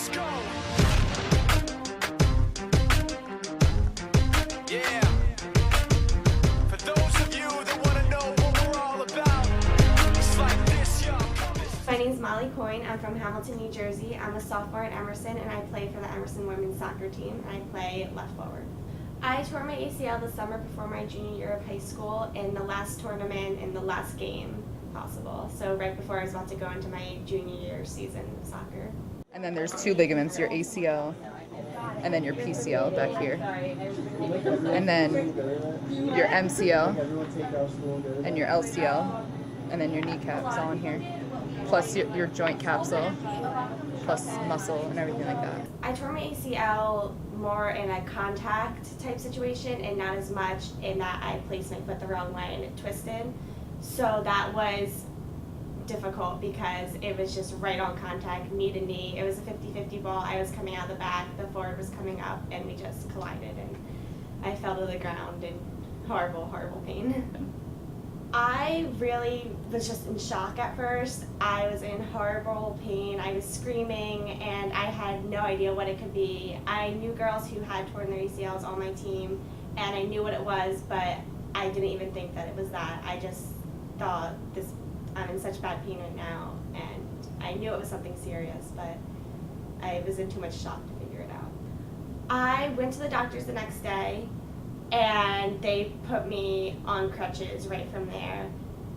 Let's go. Yeah. For those of you that want to know what we're all about, it's like this, y'all. My name is Mollie Coyne. I'm from Hamilton, New Jersey. I'm a sophomore at Emerson, and I play for the Emerson women's soccer team, and I play left forward. I tore my ACL the summer before my junior year of high school in the last tournament in the last game possible. So right before I was about to go into my junior year season of soccer. And then there's two ligaments, your ACL and then your PCL back here. And then your MCL and your LCL and then your kneecaps all in here. Plus your joint capsule, plus muscle and everything like that. I tore my ACL more in a contact type situation and not as much in that I placed my foot the wrong way and it twisted. So that was difficult because it was just right on contact, knee to knee. It was a 50-50 ball. I was coming out of the back, the forward was coming up, and we just collided and I fell to the ground in horrible, horrible pain. I really was just in shock at first. I was in horrible pain. I was screaming and I had no idea what it could be. I knew girls who had torn their ACLs on my team and I knew what it was, but I didn't even think that it was that. I just thought I'm in such bad pain right now, and I knew it was something serious, but I was in too much shock to figure it out. I went to the doctors the next day and they put me on crutches right from there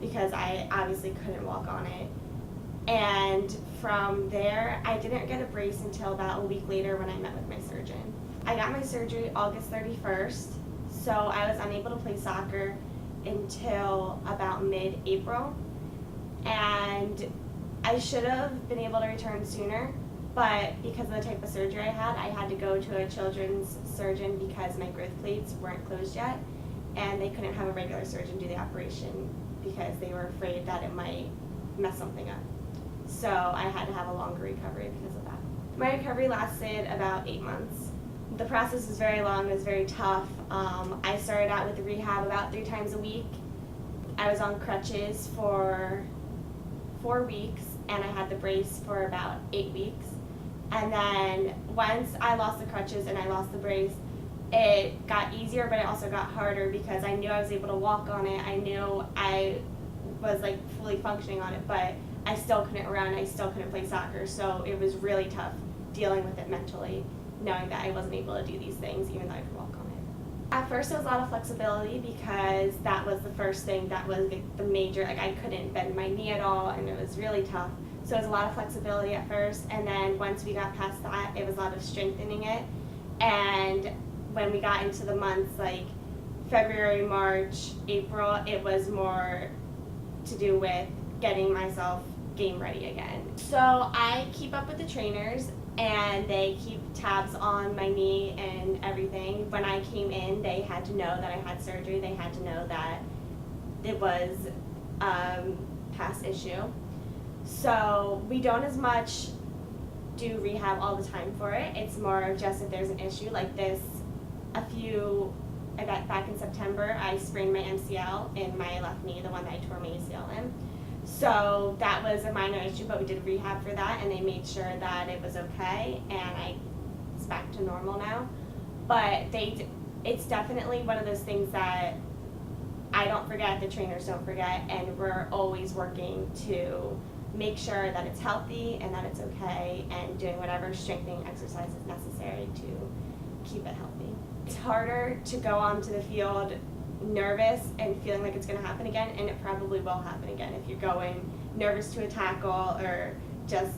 because I obviously couldn't walk on it. And from there, I didn't get a brace until about a week later when I met with my surgeon. I got my surgery August 31st, so I was unable to play soccer until about mid-April. And I should have been able to return sooner, but because of the type of surgery I had to go to a children's surgeon because my growth plates weren't closed yet, and they couldn't have a regular surgeon do the operation because they were afraid that it might mess something up. So I had to have a longer recovery because of that. My recovery lasted about 8 months. The process was very long, it was very tough. I started out with the rehab about 3 times a week. I was on crutches for 4 weeks and I had the brace for about 8 weeks. And then once I lost the crutches and I lost the brace, it got easier, but it also got harder because I knew I was able to walk on it. I knew I was like fully functioning on it, but I still couldn't run, I still couldn't play soccer. So it was really tough dealing with it mentally, knowing that I wasn't able to do these things even though I could walk on it. At first, there was a lot of flexibility because that was the first thing that was the major, like I couldn't bend my knee at all and it was really tough. So it was a lot of flexibility at first, and then once we got past that, it was a lot of strengthening it. And when we got into the months like February, March, April, it was more to do with getting myself game ready again. So I keep up with the trainers and they keep tabs on my knee and everything. When I came in, they had to know that I had surgery. They had to know that it was past issue. So we don't as much do rehab all the time for it. It's more of just if there's an issue like this. I got back in September, I sprained my MCL in my left knee, the one that I tore my ACL in. So that was a minor issue, but we did rehab for that and they made sure that it was okay and it's back to normal now. But it's definitely one of those things that I don't forget, the trainers don't forget, and we're always working to make sure that it's healthy and that it's okay and doing whatever strengthening exercise is necessary to keep it healthy. It's harder to go onto the field nervous and feeling like it's going to happen again, and it probably will happen again if you're going nervous to a tackle or just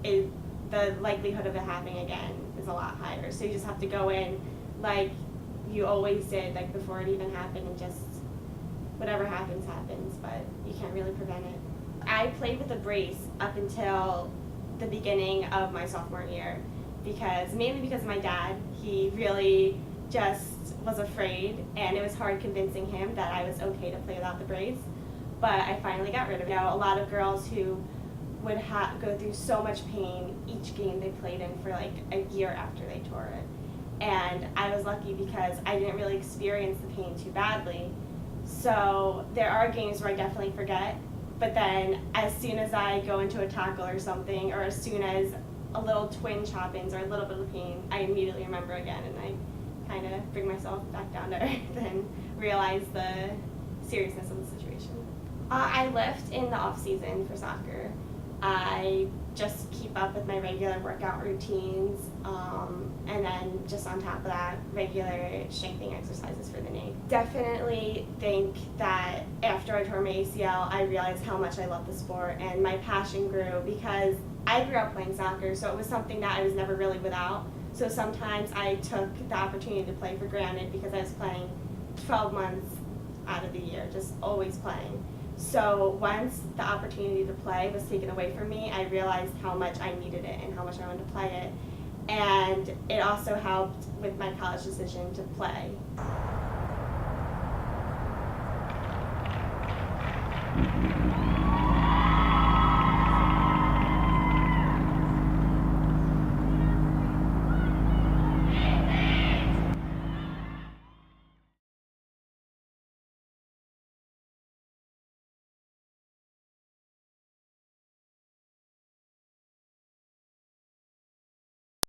the likelihood of it happening again is a lot higher. So you just have to go in like you always did, like before it even happened, and just whatever happens, happens, but you can't really prevent it. I played with a brace up until the beginning of my sophomore year mainly because of my dad. He really just was afraid, and it was hard convincing him that I was okay to play without the brace, but I finally got rid of it. A lot of girls who would go through so much pain each game they played in for like a year after they tore it, and I was lucky because I didn't really experience the pain too badly. So there are games where I definitely forget, but then as soon as I go into a tackle or something, or as soon as a little twinge happens or a little bit of pain, I immediately remember again, and I kind of bring myself back down to earth and realize the seriousness of the situation. I lift in the off season for soccer. I just keep up with my regular workout routines, and then just on top of that, regular strengthening exercises for the knee. Definitely think that after I tore my ACL, I realized how much I love the sport, and my passion grew because I grew up playing soccer, so it was something that I was never really without. So sometimes I took the opportunity to play for granted because I was playing 12 months out of the year, just always playing. So once the opportunity to play was taken away from me, I realized how much I needed it and how much I wanted to play it. And it also helped with my college decision to play.